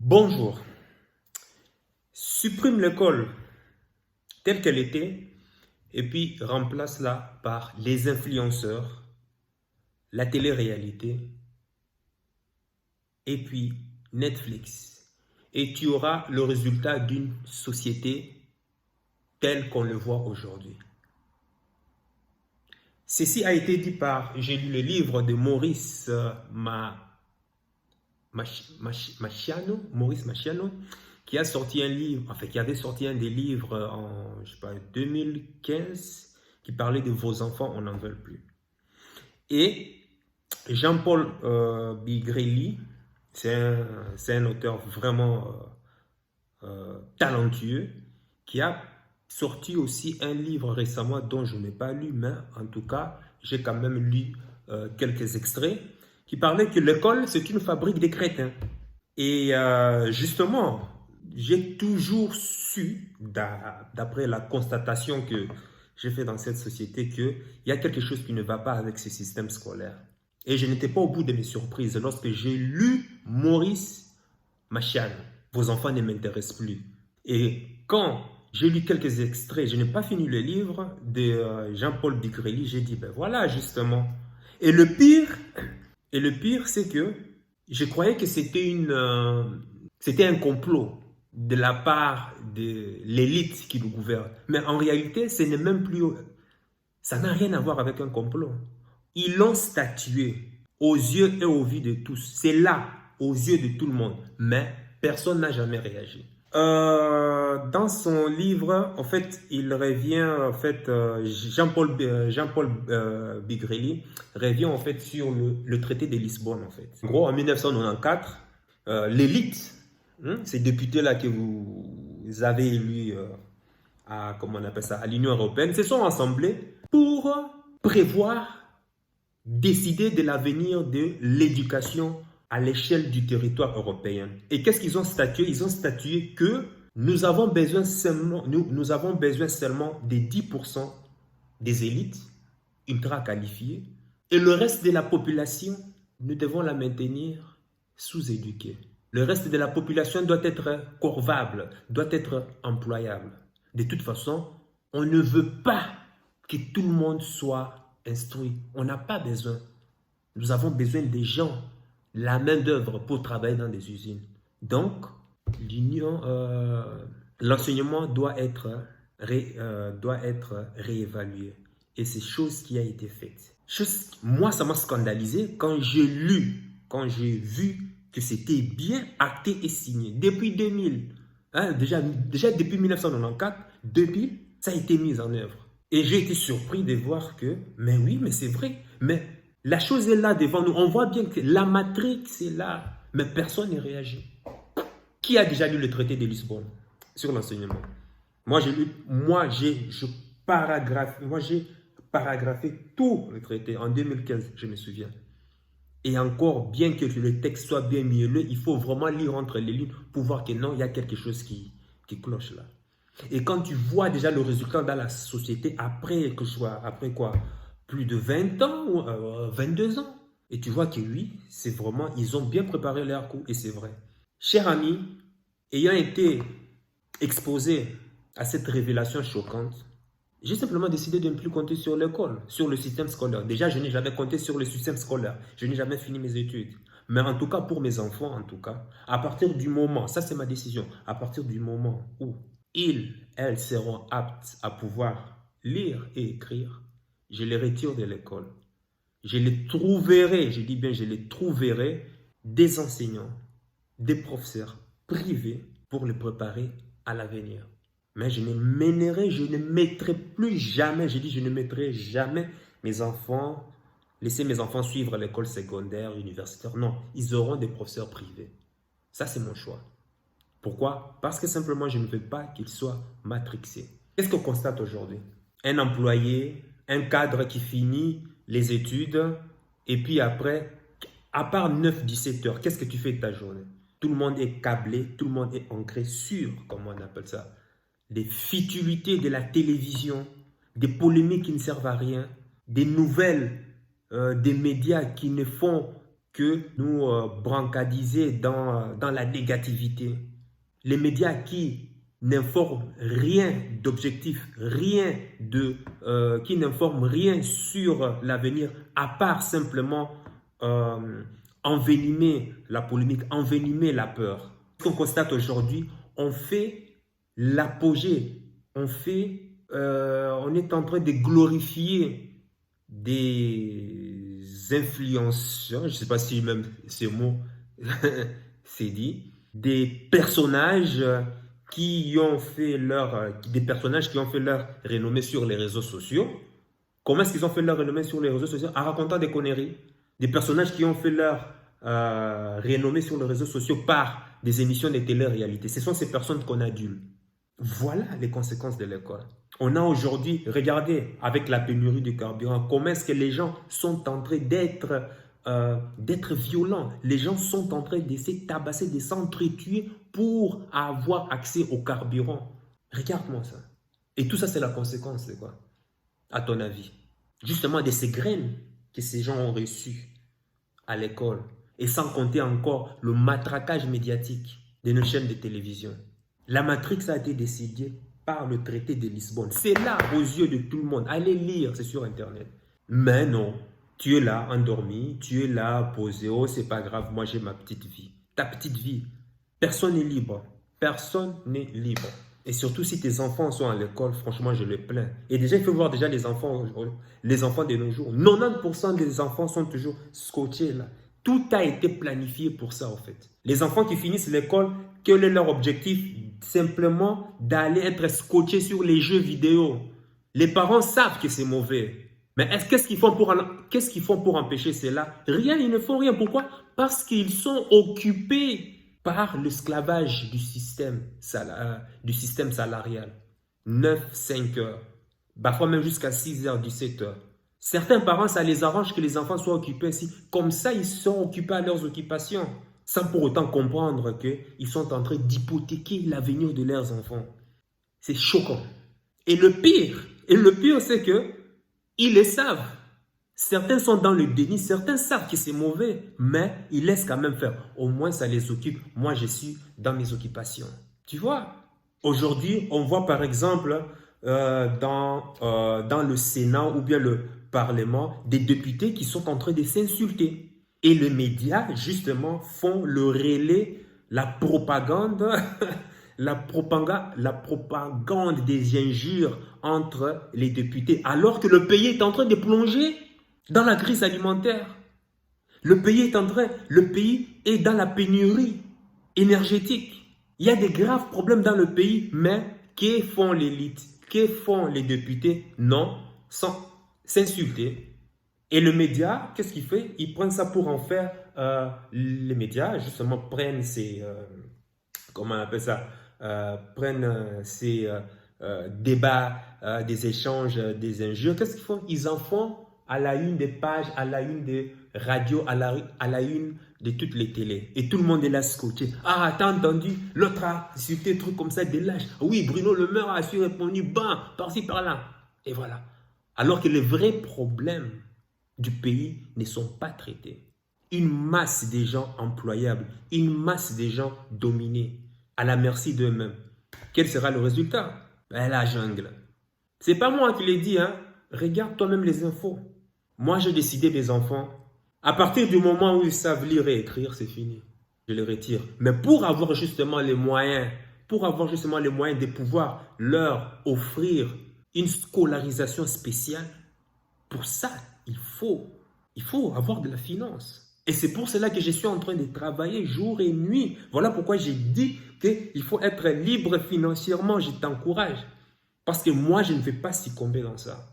Bonjour. Supprime l'école telle qu'elle était et puis remplace-la par les influenceurs, la télé-réalité et puis Netflix. Et tu auras le résultat d'une société telle qu'on le voit aujourd'hui. Ceci a été dit par, j'ai lu le livre de Maurice Machiano, qui a sorti un livre, enfin qui avait sorti un des livres en, je sais pas, 2015, qui parlait de vos enfants, on n'en veut plus. Et Jean-Paul Bigrelli, c'est un auteur vraiment talentueux, qui a sorti aussi un livre récemment dont je n'ai pas lu, mais en tout cas, j'ai quand même lu quelques extraits, qui parlait que l'école, c'est une fabrique de crétins. Et justement, j'ai toujours su, d'après la constatation que j'ai fait dans cette société, qu'il y a quelque chose qui ne va pas avec ce système scolaire. Et je n'étais pas au bout de mes surprises lorsque j'ai lu Maurice Machiane. Vos enfants ne m'intéressent plus. Et quand j'ai lu quelques extraits, je n'ai pas fini le livre de Jean-Paul Bigrelli, j'ai dit, ben voilà, justement. Et le pire, c'est que je croyais que c'était un complot de la part de l'élite qui nous gouverne. Mais en réalité, ce n'est même plus, ça n'a rien à voir avec un complot. Ils l'ont statué aux yeux et aux vues de tous. C'est là, aux yeux de tout le monde. Mais personne n'a jamais réagi. Dans son livre, en fait, il revient, en fait, Jean-Paul Bigrelli revient en fait sur le traité de Lisbonne, en fait. En gros, en 1994, l'élite, ces députés-là que vous avez élus à, comment on appelle ça, à l'Union européenne, se sont assemblés pour prévoir, décider de l'avenir de l'éducation à l'échelle du territoire européen. Et qu'est-ce qu'ils ont statué? Ils ont statué que nous avons besoin seulement, nous avons besoin seulement des 10% des élites ultra qualifiées et le reste de la population, nous devons la maintenir sous-éduquée. Le reste de la population doit être corvable, doit être employable. De toute façon, on ne veut pas que tout le monde soit instruit. On n'a pas besoin. Nous avons besoin des gens, la main-d'œuvre pour travailler dans des usines. Donc, l'enseignement doit être réévalué. Et c'est chose qui a été faite. Moi, ça m'a scandalisé quand j'ai vu que c'était bien acté et signé. Depuis 2000, hein, déjà depuis 1994, 2000, ça a été mis en œuvre. Et j'ai été surpris de voir que, mais oui, mais c'est vrai, mais la chose est là devant nous. On voit bien que la matrice est là, mais personne ne réagit. Qui a déjà lu le traité de Lisbonne sur l'enseignement? Moi, j'ai paragraphé tout le traité en 2015, je me souviens. Et encore, bien que le texte soit bien mielleux, il faut vraiment lire entre les lignes pour voir que non, il y a quelque chose qui cloche là. Et quand tu vois déjà le résultat dans la société après quoi, plus de 20 ans ou 22 ans, et tu vois que oui, c'est vraiment, ils ont bien préparé leur coup et c'est vrai. Cher ami, ayant été exposé à cette révélation choquante, j'ai simplement décidé de ne plus compter sur l'école, sur le système scolaire. Déjà, je n'ai jamais compté sur le système scolaire. Je n'ai jamais fini mes études. Mais en tout cas, pour mes enfants, en tout cas, à partir du moment, ça c'est ma décision, à partir du moment où elles seront aptes à pouvoir lire et écrire, je les retire de l'école. Je les trouverai, je dis bien, je les trouverai des enseignants, des professeurs privés pour les préparer à l'avenir. Mais je ne mettrai plus jamais, je dis je ne mettrai jamais laisser mes enfants suivre l'école secondaire, universitaire. Non, ils auront des professeurs privés. Ça, c'est mon choix. Pourquoi? Parce que simplement, je ne veux pas qu'ils soient matrixés. Qu'est-ce qu'on constate aujourd'hui? Un employé, un cadre qui finit les études et puis après, à part 9-17 heures, qu'est-ce que tu fais de ta journée? Tout le monde est câblé, tout le monde est ancré sur, comment on appelle ça, des futilités de la télévision, des polémiques qui ne servent à rien, des nouvelles des médias qui ne font que nous brancadiser dans la négativité. Les médias qui n'informent rien d'objectif, qui n'informent rien sur l'avenir, à part simplement envenimer la polémique, envenimer la peur. Ce qu'on constate aujourd'hui, on fait l'apogée, on est en train de glorifier des influenceurs, je ne sais pas si même ce mot c'est dit, des personnages qui ont fait leur renommée sur les réseaux sociaux. Comment est-ce qu'ils ont fait leur renommée sur les réseaux sociaux? En racontant des conneries. Des personnages qui ont fait leur renommée sur les réseaux sociaux par des émissions de télé-réalité. Ce sont ces personnes qu'on adule. Voilà les conséquences de l'école. On a aujourd'hui, regardez, avec la pénurie du carburant, comment est-ce que les gens sont en train d'être violents. Les gens sont en train de se tabasser, de s'entretuer pour avoir accès au carburant. Regarde-moi ça. Et tout ça, c'est la conséquence de quoi, à ton avis? Justement de ces graines que ces gens ont reçues à l'école. Et sans compter encore le matraquage médiatique de nos chaînes de télévision. La Matrix a été décidée par le traité de Lisbonne. C'est là, aux yeux de tout le monde. Allez lire, c'est sur Internet. Mais non, tu es là, endormi, tu es là, posé. Oh, c'est pas grave, moi j'ai ma petite vie. Ta petite vie. Personne n'est libre. Personne n'est libre. Et surtout si tes enfants sont à l'école, franchement, je les plains. Et déjà, il faut voir déjà les enfants de nos jours. 90% des enfants sont toujours scotchés là. Tout a été planifié pour ça, en fait. Les enfants qui finissent l'école, quel est leur objectif? Simplement d'aller être scotchés sur les jeux vidéo. Les parents savent que c'est mauvais. Mais qu'est-ce qu'ils font pour empêcher cela? Rien, ils ne font rien. Pourquoi? Parce qu'ils sont occupés par l'esclavage du système salarial. 9-5 heures. Parfois même jusqu'à 6 heures, 17 heures. Certains parents, ça les arrange que les enfants soient occupés ainsi. Comme ça, ils sont occupés à leurs occupations. Sans pour autant comprendre qu'ils sont en train d'hypothéquer l'avenir de leurs enfants. C'est choquant. Et le pire, c'est que ils le savent. Certains sont dans le déni, certains savent que c'est mauvais, mais ils laissent quand même faire. Au moins, ça les occupe. Moi, je suis dans mes occupations. Tu vois? Aujourd'hui, on voit par exemple dans le Sénat ou bien le Parlement des députés qui sont en train de s'insulter. Et les médias, justement, font le relais, la propagande des injures entre les députés, alors que le pays est en train de plonger dans la crise alimentaire. Le pays est dans la pénurie énergétique. Il y a des graves problèmes dans le pays, mais que font l'élite? Que font les députés? Non, sans s'insulter. Et le média, qu'est-ce qu'il fait? Il prend ça pour en faire. Les médias, justement, prennent ces... comment on appelle ça? Prennent ces débats, des échanges, des injures. Qu'est-ce qu'ils font? Ils en font à la une des pages, à la une des radios, à la une de toutes les télés. Et tout le monde est là scotché. Ah, t'as entendu? L'autre a insulté des trucs comme ça, des lâches. Oui, Bruno Le Maire a su répondu, bam, par-ci, par-là. Et voilà. Alors que les vrais problèmes du pays ne sont pas traités. Une masse de gens employables, une masse de gens dominés, à la merci d'eux-mêmes. Quel sera le résultat? Ben, la jungle. C'est pas moi qui l'ai dit, hein. Regarde toi-même les infos. Moi, j'ai décidé des enfants. À partir du moment où ils savent lire et écrire, c'est fini. Je les retire. Mais pour avoir justement les moyens, de pouvoir leur offrir une scolarisation spéciale, pour ça, il faut avoir de la finance. Et c'est pour cela que je suis en train de travailler jour et nuit. Voilà pourquoi j'ai dit qu'il faut être libre financièrement. Je t'encourage. Parce que moi, je ne vais pas succomber dans ça.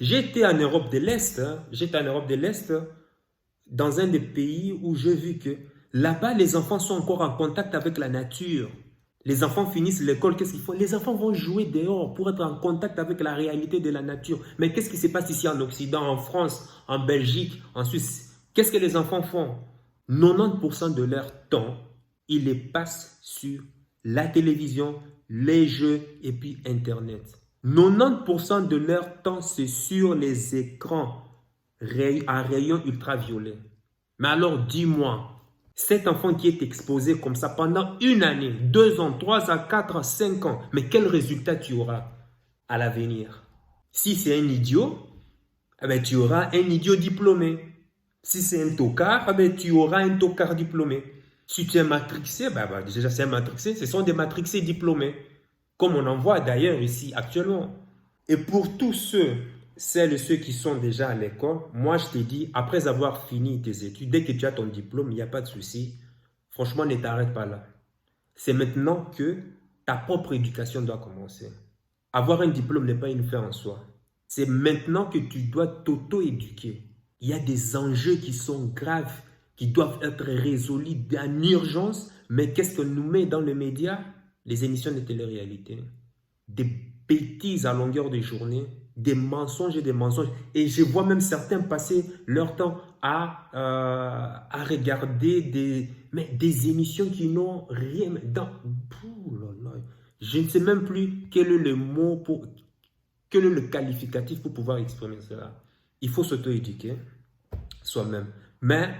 J'étais en Europe de l'Est. Dans un des pays où j'ai vu que là-bas, les enfants sont encore en contact avec la nature. Les enfants finissent l'école, qu'est-ce qu'ils font? Les enfants vont jouer dehors pour être en contact avec la réalité de la nature. Mais qu'est-ce qui se passe ici en Occident, en France, en Belgique, en Suisse? Qu'est-ce que les enfants font? 90% de leur temps, ils les passent sur la télévision, les jeux et puis Internet. 90% de leur temps, c'est sur les écrans à rayons ultraviolets. Mais alors dis-moi, cet enfant qui est exposé comme ça pendant une année, 2 ans, 3 ans, 4 ans, 5 ans, mais quel résultat tu auras à l'avenir? Si c'est un idiot, eh ben, tu auras un idiot diplômé. Si c'est un tocard, eh ben, tu auras un tocard diplômé. Si tu es matrixé, déjà c'est un matrixé, ce sont des matrixés diplômés, comme on en voit d'ailleurs ici actuellement. Et pour tous celles et ceux qui sont déjà à l'école, moi je te dis, après avoir fini tes études, dès que tu as ton diplôme, il n'y a pas de souci. Franchement, ne t'arrête pas là. C'est maintenant que ta propre éducation doit commencer. Avoir un diplôme n'est pas une fin en soi. C'est maintenant que tu dois t'auto-éduquer. Il y a des enjeux qui sont graves, qui doivent être résolus en urgence, mais qu'est-ce qu'on nous met dans les médias? Les émissions de télé-réalité. Des bêtises à longueur de journée, des mensonges et des mensonges. Et je vois même certains passer leur temps à regarder des émissions qui n'ont rien dans... Je ne sais même plus quel est le mot pour... Quel est le qualificatif pour pouvoir exprimer cela? Il faut s'auto-éduquer soi-même. Mais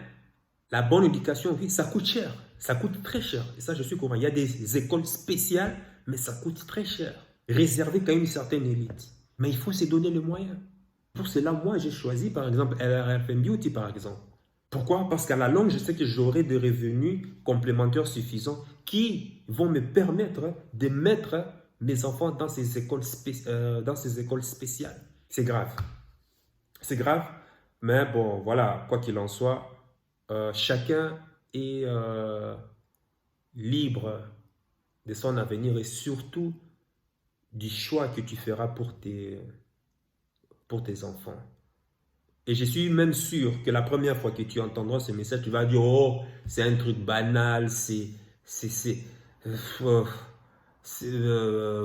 la bonne éducation, oui, ça coûte cher. Ça coûte très cher. Et ça, je suis convaincu. Il y a des écoles spéciales, mais ça coûte très cher. Réservé qu'à une certaine élite. Mais il faut se donner les moyens. Pour cela, moi, j'ai choisi, par exemple, LRFM Beauty, par exemple. Pourquoi? Parce qu'à la longue, je sais que j'aurai des revenus complémentaires suffisants qui vont me permettre de mettre mes enfants dans ces écoles spéciales. C'est grave. C'est grave, mais bon, voilà, quoi qu'il en soit, chacun est libre de son avenir et surtout du choix que tu feras pour tes enfants. Et je suis même sûr que la première fois que tu entendras ce message, tu vas dire, oh, c'est un truc banal,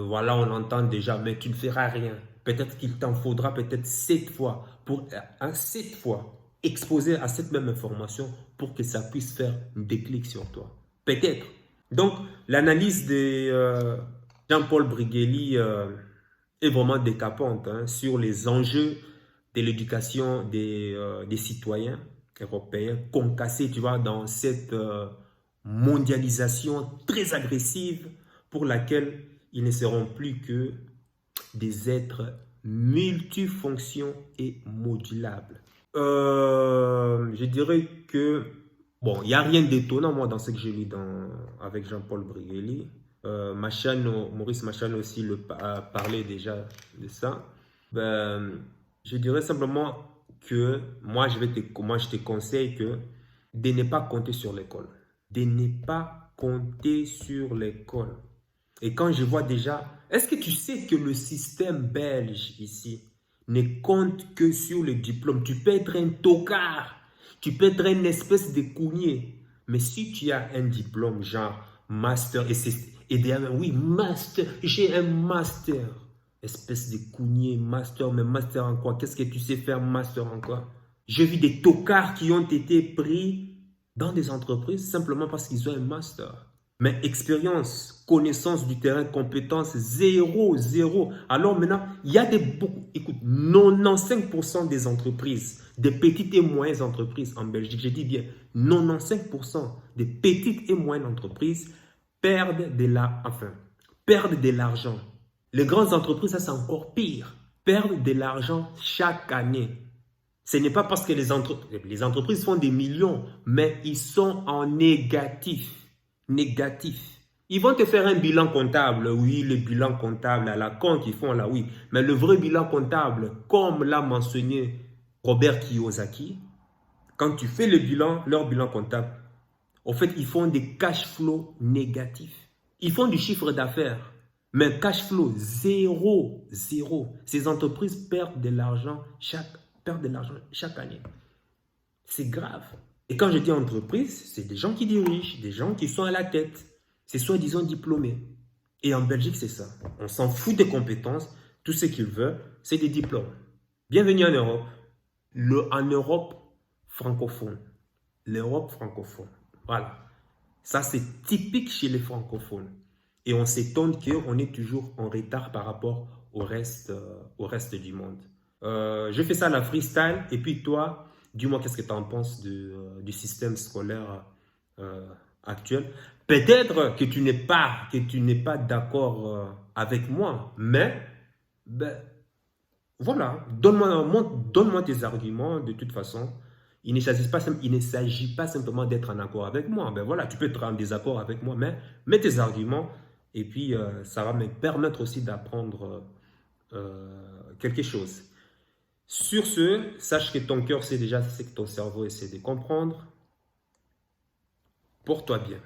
voilà, on entend déjà, mais tu ne feras rien. Peut-être qu'il t'en faudra peut-être 7 fois, pour 7 fois, exposer à cette même information pour que ça puisse faire un déclic sur toi. Peut-être. Donc, l'analyse de Jean-Paul Brigelli est vraiment décapante sur les enjeux de l'éducation des citoyens européens, concassés, tu vois, dans cette mondialisation très agressive pour laquelle ils ne seront plus que des êtres multifonctions et modulables. Je dirais que, bon, il n'y a rien d'étonnant, moi, dans ce que j'ai lu avec Jean-Paul Brigelli. Maurice Machano aussi a parlé déjà de ça. Je dirais simplement que moi, je te conseille de ne pas compter sur l'école. De ne pas compter sur l'école. Et quand je vois déjà, est-ce que tu sais que le système belge ici ne compte que sur le diplôme? Tu peux être un tocard, tu peux être une espèce de cougnier. Mais si tu as un diplôme genre master, oui, master, j'ai un master. Espèce de cougnier, master, mais master en quoi? Qu'est-ce que tu sais faire master en quoi? J'ai vu des tocards qui ont été pris dans des entreprises simplement parce qu'ils ont un master. Mais expérience, connaissance du terrain, compétences, zéro. Alors maintenant, il y a écoute, 95% des entreprises, des petites et moyennes entreprises en Belgique, je dis bien 95% des petites et moyennes entreprises perdent de l'argent. Les grandes entreprises, ça c'est encore pire, perdent de l'argent chaque année. Ce n'est pas parce que les entreprises font des millions, mais ils sont en négatif. Ils vont te faire un bilan comptable, oui, le bilan comptable à la con qu'ils font là, oui. Mais le vrai bilan comptable, comme l'a mentionné Robert Kiyosaki, quand tu fais leur bilan comptable, en fait, ils font des cash flow négatifs. Ils font du chiffre d'affaires, mais cash flow zéro. Ces entreprises perdent de l'argent chaque année. C'est grave. Et quand je dis entreprise, c'est des gens qui dirigent, des gens qui sont à la tête. C'est soi-disant diplômés. Et en Belgique, c'est ça. On s'en fout des compétences. Tout ce qu'ils veulent, c'est des diplômes. Bienvenue en Europe. En Europe francophone. L'Europe francophone. Voilà. Ça, c'est typique chez les francophones. Et on s'étonne qu'on est toujours en retard par rapport au reste du monde. Je fais ça à la freestyle. Et puis toi, Dis-moi qu'est-ce que tu en penses du système scolaire actuel. Peut-être que tu n'es pas d'accord avec moi, mais ben, voilà, donne-moi tes arguments de toute façon. Il ne s'agit pas simplement d'être en accord avec moi. Ben voilà, tu peux être en désaccord avec moi, mais mets tes arguments et puis ça va me permettre aussi d'apprendre quelque chose. Sur ce, sache que ton cœur sait déjà ce que ton cerveau essaie de comprendre. Porte-toi bien.